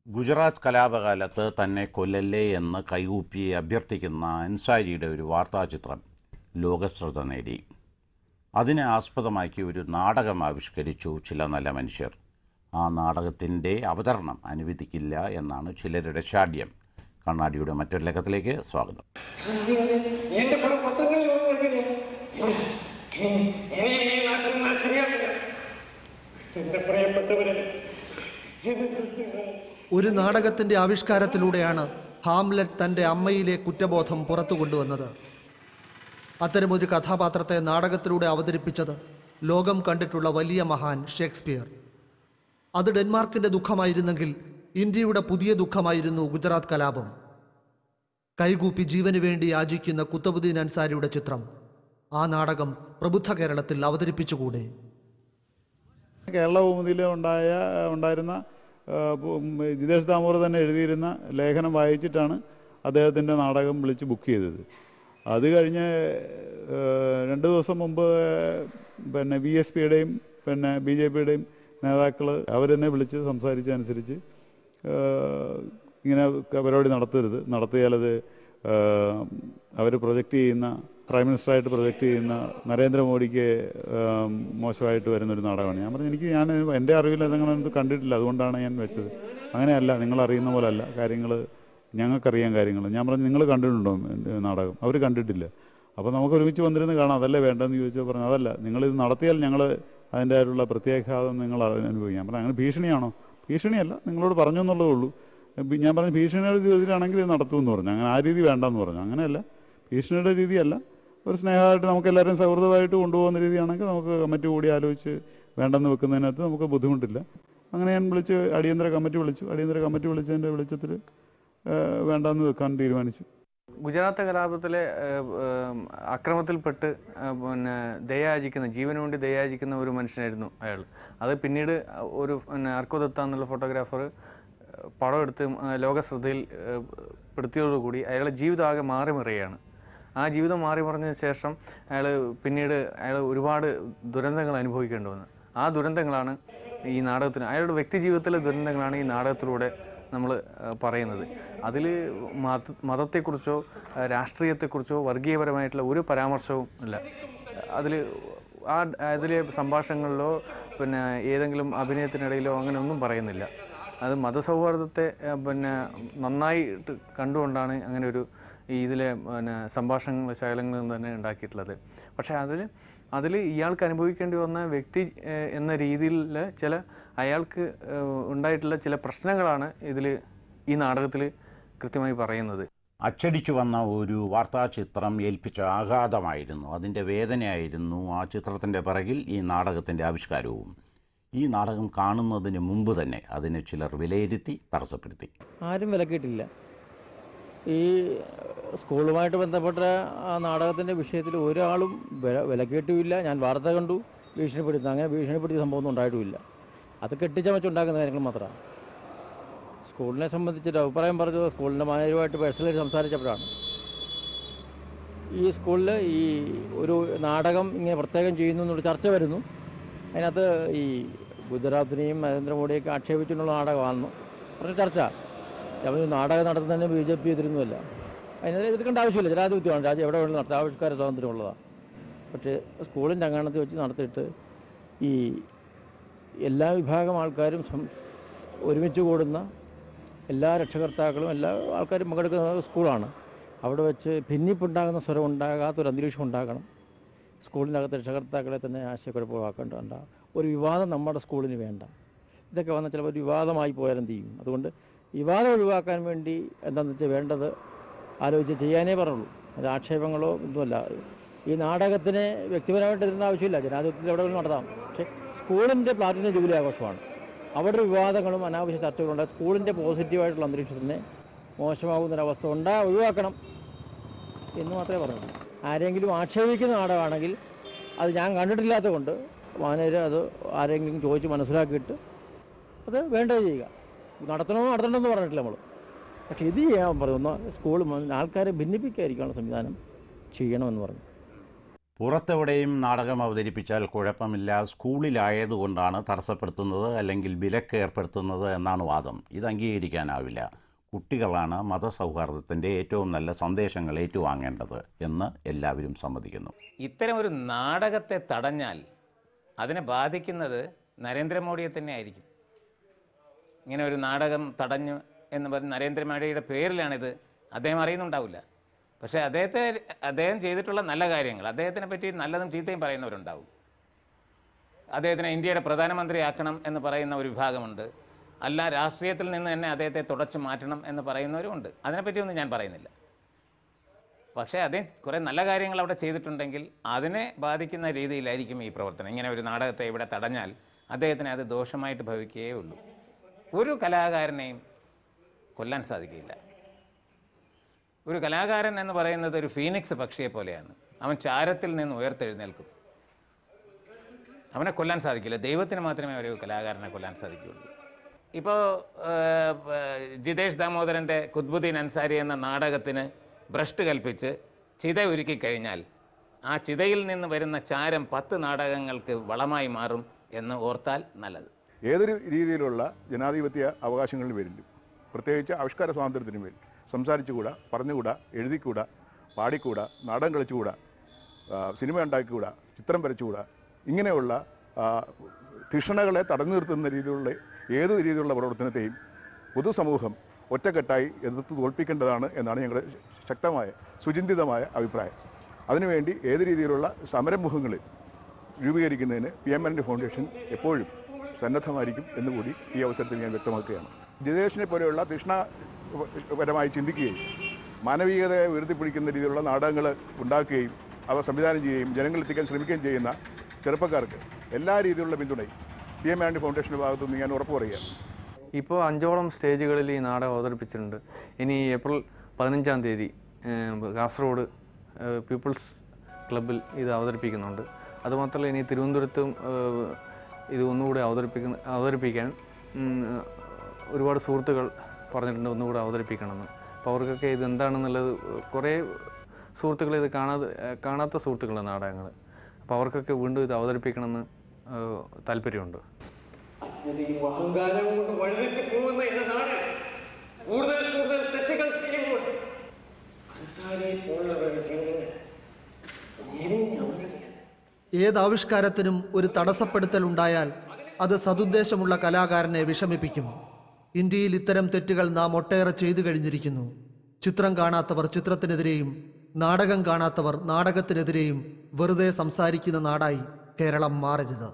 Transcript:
ഗുജറാത്ത് കലാപകാലത്ത് തന്നെ കൊല്ലല്ലേ എന്ന് കൈകൂപ്പി അഭ്യർത്ഥിക്കുന്ന അൻസാരിയുടെ ഒരു വാർത്താചിത്രം ലോകശ്രദ്ധ നേടി. അതിനെ ആസ്പദമാക്കി ഒരു നാടകം ആവിഷ്കരിച്ചു ചില നല്ല മനുഷ്യർ. ആ നാടകത്തിൻ്റെ അവതരണം അനുവദിക്കില്ല എന്നാണ് ചിലരുടെ ശാഠ്യം. കണ്ണാടിയുടെ മറ്റൊരു ലേഖത്തിലേക്ക് സ്വാഗതം. ഒരു നാടകത്തിൻ്റെ ആവിഷ്കാരത്തിലൂടെയാണ് ഹാംലെറ്റ് തൻ്റെ അമ്മയിലെ കുറ്റബോധം പുറത്തു കൊണ്ടുവന്നത്. അത്തരമൊരു കഥാപാത്രത്തെ നാടകത്തിലൂടെ അവതരിപ്പിച്ചത് ലോകം കണ്ടിട്ടുള്ള വലിയ മഹാൻ ഷേക്സ്പിയർ. അത് ഡെൻമാർക്കിൻ്റെ ദുഃഖമായിരുന്നെങ്കിൽ ഇന്ത്യയുടെ പുതിയ ദുഃഖമായിരുന്നു ഗുജറാത്ത് കലാപം. കൈകൂപ്പി ജീവന് വേണ്ടി യാചിക്കുന്ന കുത്തബുദ്ദീൻ അൻസാരിയുടെ ചിത്രം ആ നാടകം പ്രബുദ്ധ കേരളത്തിൽ അവതരിപ്പിച്ചുകൂടെ? കേരള ഭൂമിയിൽ ഉണ്ടായിരുന്ന ജിതേഷ് ദാമോദർ തന്നെ എഴുതിയിരുന്ന ലേഖനം വായിച്ചിട്ടാണ് അദ്ദേഹത്തിൻ്റെ നാടകം വിളിച്ച് ബുക്ക് ചെയ്തത്. അത് കഴിഞ്ഞ് 2 ദിവസം മുമ്പ് VSPയുടെയും BJPയുടെയും നേതാക്കൾ അവരെന്നെ വിളിച്ച് സംസാരിച്ചതനുസരിച്ച് ഇങ്ങനെ പരിപാടി നടത്തിയാലത് അവർ പ്രൊജക്റ്റ് ചെയ്യുന്ന പ്രൈം മിനിസ്റ്ററായിട്ട് പ്രൊജക്റ്റ് ചെയ്യുന്ന നരേന്ദ്രമോദിക്ക് മോശമായിട്ട് വരുന്നൊരു നാടകമാണ്. ഞാൻ പറഞ്ഞു, എൻ്റെ അറിവിൽ അതങ്ങനെ കണ്ടിട്ടില്ല, അതുകൊണ്ടാണ് ഞാൻ വെച്ചത്. അങ്ങനെയല്ല, നിങ്ങളറിയുന്ന പോലെ അല്ല കാര്യങ്ങൾ, ഞങ്ങൾക്കറിയാം കാര്യങ്ങൾ. ഞാൻ പറഞ്ഞു, നിങ്ങൾ കണ്ടിട്ടുണ്ടോ നാടകം? അവർ കണ്ടിട്ടില്ല. അപ്പോൾ നമുക്ക് ഒരുമിച്ച് വന്നിരുന്ന് കാണാം, അതല്ലേ വേണ്ടതെന്ന് ചോദിച്ചാൽ പറഞ്ഞു, അതല്ല, നിങ്ങളിത് നടത്തിയാൽ ഞങ്ങൾ അതിൻ്റെ ആയിട്ടുള്ള പ്രത്യാഘാതം നിങ്ങൾ അനുഭവിക്കും. ഞാൻ പറഞ്ഞു, അങ്ങനെ ഭീഷണിയാണോ? ഭീഷണിയല്ല, നിങ്ങളോട് പറഞ്ഞു എന്നുള്ളതേ ഉള്ളൂ. ഞാൻ പറഞ്ഞു, ഭീഷണിയുടെ രീതിയിലാണെങ്കിൽ ഇത് നടത്തുമെന്ന് പറഞ്ഞു. അങ്ങനെ ആ രീതി വേണ്ടെന്ന് പറഞ്ഞു. അങ്ങനെയല്ല, ഭീഷണിയുടെ രീതിയല്ല, ഒരു സ്നേഹമായിട്ട് നമുക്ക് എല്ലാവരും സൗഹൃദമായിട്ട് കൊണ്ടുപോകുന്ന രീതിയാണെങ്കിൽ നമുക്ക് കമ്മിറ്റി കൂടി ആലോചിച്ച് വേണ്ടെന്ന് വെക്കുന്നതിനകത്ത് നമുക്ക് ബുദ്ധിമുട്ടില്ല. അങ്ങനെ ഞാൻ അടിയന്തര കമ്മിറ്റി വിളിച്ചതിൻ്റെ വെളിച്ചത്തിൽ വേണ്ടെന്ന് വെക്കാൻ തീരുമാനിച്ചു. ഗുജറാത്ത് കലാപത്തിലെ അക്രമത്തിൽപ്പെട്ട് ദയാചിക്കുന്ന, ജീവന് വേണ്ടി ദയാചിക്കുന്ന ഒരു മനുഷ്യനായിരുന്നു അയാൾ. അത് പിന്നീട് ഒരു അർക്കോദത്ത എന്നുള്ള ഫോട്ടോഗ്രാഫർ പടം എടുത്ത് ലോകശ്രദ്ധയിൽ പെടുത്തിയതോടുകൂടി അയാളുടെ ജീവിതം ആകെ മാറിമറിയുകയാണ്. ആ ജീവിതം മാറിമറിഞ്ഞതിന് ശേഷം പിന്നീട് അയാൾ ഒരുപാട് ദുരന്തങ്ങൾ അനുഭവിക്കേണ്ടി വന്നു. ആ ദുരന്തങ്ങളാണ് ഈ നാടകത്തിന്, അയാളുടെ വ്യക്തി ജീവിതത്തിലെ ദുരന്തങ്ങളാണ് ഈ നാടകത്തിലൂടെ നമ്മൾ പറയുന്നത്. അതിൽ മതത്തെക്കുറിച്ചോ രാഷ്ട്രീയത്തെക്കുറിച്ചോ വർഗീയപരമായിട്ടുള്ള ഒരു പരാമർശവും ഇല്ല. അതിലെ സംഭാഷണങ്ങളിലോ ഏതെങ്കിലും അഭിനയത്തിനിടയിലോ അങ്ങനെ ഒന്നും പറയുന്നില്ല. അത് മതസൗഹാർദ്ദത്തെ നന്നായിട്ട് കണ്ടുകൊണ്ടാണ് അങ്ങനെ ഒരു ഇതിലെ സംഭാഷണങ്ങൾ ശകലങ്ങളിൽ തന്നെ ഉണ്ടാക്കിയിട്ടുള്ളത്. പക്ഷേ അതിൽ ഇയാൾക്ക് അനുഭവിക്കേണ്ടി വന്ന വ്യക്തി എന്ന രീതിയിൽ അയാൾക്ക് ഉണ്ടായിട്ടുള്ള ചില പ്രശ്നങ്ങളാണ് ഈ നാടകത്തിൽ കൃത്യമായി പറയുന്നത്. അച്ചടിച്ചു വന്ന ഒരു വാർത്താചിത്രം ഏൽപ്പിച്ച ആഘാതമായിരുന്നു, അതിൻ്റെ വേദനയായിരുന്നു ആ ചിത്രത്തിൻ്റെ പിറകിൽ ഈ നാടകത്തിൻ്റെ ആവിഷ്കാരവും. ഈ നാടകം കാണുന്നതിന് മുമ്പ് തന്നെ അതിനെ ചിലർ വിലയിരുത്തി തടസ്സപ്പെടുത്തി. ആരും വിലക്കിയിട്ടില്ല. ഈ സ്കൂളുമായിട്ട് ബന്ധപ്പെട്ട ആ നാടകത്തിൻ്റെ വിഷയത്തിൽ ഒരാളും വിലക്കിയിട്ടുമില്ല. ഞാൻ വാർത്ത കണ്ടു, അങ്ങനെ ഭീഷണിപ്പെടുത്തിയ സംഭവമൊന്നും ഉണ്ടായിട്ടുമില്ല. അത് കെട്ടിച്ചമച്ചുണ്ടാക്കുന്ന കാര്യങ്ങൾ മാത്രമാണ്. സ്കൂളിനെ സംബന്ധിച്ചിട്ട് അഭിപ്രായം പറഞ്ഞത് സ്കൂളിൻ്റെ മാനേജരുമായിട്ട് പേഴ്സണലായിട്ട് സംസാരിച്ചപ്പോഴാണ്. ഈ സ്കൂളിൽ ഈ ഒരു നാടകം ഇങ്ങനെ പ്രത്യേകം ചെയ്യുന്നു എന്നൊരു ചർച്ച വരുന്നു. അതിനകത്ത് ഈ ഗുജറാത്തിനെയും നരേന്ദ്രമോദിയൊക്കെ ആക്ഷേപിച്ചിട്ടുള്ള നാടകമാണെന്ന് പറഞ്ഞ ചർച്ച. അവർ നാടകം നടത്തുന്നതിന് BJP എതിരുന്നുമല്ല, അതിനെ എതിർക്കേണ്ട ആവശ്യമില്ല. ജനാധിപത്യമാണ്, രാജ്യം എവിടെ വേണമെങ്കിലും നടത്താം, ആവിഷ്കാര സ്വാതന്ത്ര്യമുള്ളതാണ്. പക്ഷേ സ്കൂളിൻ്റെ അങ്കണത്തിൽ വെച്ച് നടത്തിയിട്ട് ഈ എല്ലാ വിഭാഗം ആൾക്കാരും ഒരുമിച്ച് കൂടുന്ന എല്ലാ രക്ഷകർത്താക്കളും എല്ലാ ആൾക്കാരും പങ്കെടുക്കുന്ന സ്കൂളാണ്. അവിടെ വെച്ച് ഭിന്നിപ്പുണ്ടാകുന്ന സ്വരം ഉണ്ടാകാത്തൊരു അന്തരീക്ഷം ഉണ്ടാകണം. സ്കൂളിനകത്ത് രക്ഷകർത്താക്കളെ തന്നെ ആശയക്കുഴപ്പമാക്കേണ്ട ഒരു വിവാദം നമ്മുടെ സ്കൂളിന് വേണ്ട. ഇതൊക്കെ വന്നാൽ ചിലപ്പോൾ വിവാദമായി പോയാലും ചെയ്യും. അതുകൊണ്ട് വിവാദം ഒഴിവാക്കാൻ വേണ്ടി എന്താണെന്ന് വെച്ചാൽ വേണ്ടത് ആലോചിച്ച് ചെയ്യാനേ പറഞ്ഞുള്ളൂ. അത് ആക്ഷേപങ്ങളോ ഒന്നുമല്ല. ഈ നാടകത്തിന് വ്യക്തിപരമായിട്ട് ഇരുന്ന ആവശ്യമില്ല, ജനാധിപത്യത്തിൽ എവിടെ നടത്താം. പക്ഷേ സ്കൂളിൻ്റെ പ്ലാറ്റിനം ജൂബിലി ആഘോഷമാണ്. അവിടെ വിവാദങ്ങളും അനാവശ്യ ചർച്ചകളും ഉണ്ടായി സ്കൂളിൻ്റെ പോസിറ്റീവായിട്ടുള്ള അന്തരീക്ഷത്തിനെ മോശമാകുന്നൊരവസ്ഥ ഒഴിവാക്കണം എന്ന് മാത്രമേ പറഞ്ഞുള്ളൂ. ആരെങ്കിലും ആക്ഷേപിക്കുന്ന നാടകമാണെങ്കിൽ അത് ഞാൻ കണ്ടിട്ടില്ലാത്തത് കൊണ്ട് മാനേജർ അത് ആരെങ്കിലും ചോദിച്ച് മനസ്സിലാക്കിയിട്ട് അത് വേണ്ടത് ചെയ്യുക. നടത്തണമെന്ന് പറഞ്ഞിട്ടില്ല നമ്മൾ. പക്ഷേ ഇത് ചെയ്യാൻ പറയുന്ന സ്കൂൾ ആൾക്കാരെ ഭിന്നിപ്പിക്കാതിരിക്കാനുള്ള സംവിധാനം ചെയ്യണമെന്ന് പറഞ്ഞു. പുറത്തെവിടെയും നാടകം അവതരിപ്പിച്ചാൽ കുഴപ്പമില്ല, സ്കൂളിലായതുകൊണ്ടാണ് തടസ്സപ്പെടുത്തുന്നത് അല്ലെങ്കിൽ വിലക്ക് ഏർപ്പെടുത്തുന്നത് എന്നാണ് വാദം. ഇത് അംഗീകരിക്കാനാവില്ല. കുട്ടികളാണ് മതസൗഹാർദ്ദത്തിൻ്റെ ഏറ്റവും നല്ല സന്ദേശങ്ങൾ ഏറ്റുവാങ്ങേണ്ടത് എന്ന് എല്ലാവരും സമ്മതിക്കുന്നു. ഇത്തരം ഒരു നാടകത്തെ തടഞ്ഞാൽ അതിനെ ബാധിക്കുന്നത് നരേന്ദ്രമോദിയെ തന്നെ ആയിരിക്കും. ഇങ്ങനെ ഒരു നാടകം തടഞ്ഞു എന്ന് പറഞ്ഞ് നരേന്ദ്രമോദിയുടെ പേരിലാണിത്. അദ്ദേഹം അറിയുന്നുണ്ടാവില്ല. പക്ഷേ അദ്ദേഹം ചെയ്തിട്ടുള്ള നല്ല കാര്യങ്ങൾ, അദ്ദേഹത്തിനെ പറ്റി നല്ലതും ചീത്തയും പറയുന്നവരുണ്ടാവും. അദ്ദേഹത്തിനെ ഇന്ത്യയുടെ പ്രധാനമന്ത്രിയാക്കണം എന്ന് പറയുന്ന ഒരു വിഭാഗമുണ്ട്. അല്ല, രാഷ്ട്രീയത്തിൽ നിന്ന് തന്നെ അദ്ദേഹത്തെ തുടച്ചു മാറ്റണം എന്ന് പറയുന്നവരുമുണ്ട്. അതിനെപ്പറ്റിയൊന്നും ഞാൻ പറയുന്നില്ല. പക്ഷേ അദ്ദേഹം കുറേ നല്ല കാര്യങ്ങൾ അവിടെ ചെയ്തിട്ടുണ്ടെങ്കിൽ അതിനെ ബാധിക്കുന്ന രീതിയിലായിരിക്കും ഈ പ്രവർത്തനം. ഇങ്ങനെ ഒരു നാടകത്തെ ഇവിടെ തടഞ്ഞാൽ അദ്ദേഹത്തിന് അത് ദോഷമായിട്ട് ഭവിക്കുകയേ ഉള്ളൂ. ഒരു കലാകാരനെയും കൊല്ലാൻ സാധിക്കില്ല. ഒരു കലാകാരൻ എന്ന് പറയുന്നത് ഒരു ഫീനിക്സ് പക്ഷിയെ പോലെയാണ്. അവൻ ചാരത്തിൽ നിന്ന് ഉയർത്തെഴുന്നേൽക്കും. അവനെ കൊല്ലാൻ സാധിക്കില്ല. ദൈവത്തിന് മാത്രമേ ഒരു കലാകാരനെ കൊല്ലാൻ സാധിക്കുകയുള്ളൂ. ഇപ്പോൾ ജിതേഷ് ദാമോദരൻ്റെ കുത്ബുദ്ദീൻ അൻസാരി എന്ന നാടകത്തിന് ഭ്രഷ്ട് കൽപ്പിച്ച് ചിത ഒരുക്കി കഴിഞ്ഞാൽ ആ ചിതയിൽ നിന്ന് വരുന്ന ചാരം 10 നാടകങ്ങൾക്ക് വളമായി മാറും എന്ന് ഓർത്താൽ നല്ലത്. ഏതൊരു രീതിയിലുള്ള ജനാധിപത്യ അവകാശങ്ങളിൽ പേരിലും, പ്രത്യേകിച്ച് ആവിഷ്കാര സ്വാതന്ത്ര്യത്തിനും പേരിൽ സംസാരിച്ചുകൂടാ, പറഞ്ഞുകൂടാ, എഴുതിക്കൂടാ, പാടിക്കൂടാ, നാടകം കളിച്ചുകൂടാ, സിനിമ ഉണ്ടാക്കിക്കൂടാ, ചിത്രം വരച്ചുകൂടാ, ഇങ്ങനെയുള്ള ധിഷണകളെ തടഞ്ഞു നിർത്തുന്ന രീതിയിലുള്ള ഏത് രീതിയിലുള്ള പ്രവർത്തനത്തെയും പൊതുസമൂഹം ഒറ്റക്കെട്ടായി എതിർത്ത് തോൽപ്പിക്കേണ്ടതാണ് എന്നാണ് ഞങ്ങളുടെ ശക്തമായ സുചിന്തിതമായ അഭിപ്രായം. അതിനുവേണ്ടി ഏത് രീതിയിലുള്ള സമരമുഖങ്ങളിൽ രൂപീകരിക്കുന്നതിന് PMND ഫൗണ്ടേഷൻ എപ്പോഴും സന്നദ്ധമായിരിക്കും എന്നുകൂടി ഈ അവസരത്തിൽ ഞാൻ വ്യക്തമാക്കുകയാണ്. ജിതേഷിനെ പോലെയുള്ള തീക്ഷ്ണപരമായി ചിന്തിക്കുകയും മാനവികതയെ ഉയർത്തിപ്പിടിക്കുന്ന രീതിയിലുള്ള നാടകങ്ങൾ ഉണ്ടാക്കുകയും അവ സംവിധാനം ചെയ്യുകയും ജനങ്ങളിലെത്തിക്കാൻ ശ്രമിക്കുകയും ചെയ്യുന്ന ചെറുപ്പക്കാർക്ക് എല്ലാ രീതിയിലുള്ള പിന്തുണയും PMND ഫൗണ്ടേഷൻ്റെ ഭാഗത്തുനിന്ന് ഞാൻ ഉറപ്പ് പറയുകയാണ്. ഇപ്പോൾ 5ഓളം സ്റ്റേജുകളിൽ ഈ നാടകം അവതരിപ്പിച്ചിട്ടുണ്ട്. ഇനി ഏപ്രിൽ 15-ാം തീയതി കാസർഗോഡ് പീപ്പിൾസ് ക്ലബ്ബിൽ ഇത് അവതരിപ്പിക്കുന്നുണ്ട്. അതുമാത്രമല്ല, ഇനി തിരുവനന്തപുരത്തും ഇത് ഒന്നുകൂടെ അവതരിപ്പിക്കാൻ ഒരുപാട് സുഹൃത്തുക്കൾ പറഞ്ഞിട്ടുണ്ട് ഒന്നുകൂടെ അവതരിപ്പിക്കണമെന്ന്. അപ്പോൾ അവർക്കൊക്കെ ഇതെന്താണെന്നുള്ളത്, കുറേ സുഹൃത്തുക്കൾ ഇത് കാണാത്ത സുഹൃത്തുക്കളുടെ നാടകങ്ങൾ. അപ്പോൾ അവർക്കൊക്കെ വീണ്ടും ഇത് അവതരിപ്പിക്കണമെന്ന് താല്പര്യമുണ്ട്. അഹങ്കാരം കൊണ്ട് വഴുതിച്ചു പോകുന്ന എന്റെ നാട് കൂടുതൽ തെറ്റുകൾ ചെയ്യുമ്പോൾ അൻസാരിയെ പോലുള്ളവരുടെ ജീവിതങ്ങൾ ഏതാവിഷ്കാരത്തിനും ഒരു തടസ്സപ്പെടുത്തൽ ഉണ്ടായാൽ അത് സതുദ്ദേശമുള്ള കലാകാരനെ വിഷമിപ്പിക്കും. ഇന്ത്യയിൽ ഇത്തരം തെറ്റുകൾ നാം ഒട്ടേറെ ചെയ്തു കഴിഞ്ഞിരിക്കുന്നു. ചിത്രം കാണാത്തവർ ചിത്രത്തിനെതിരെയും നാടകം കാണാത്തവർ നാടകത്തിനെതിരെയും വെറുതെ സംസാരിക്കുന്ന നാടായി കേരളം മാറരുത്.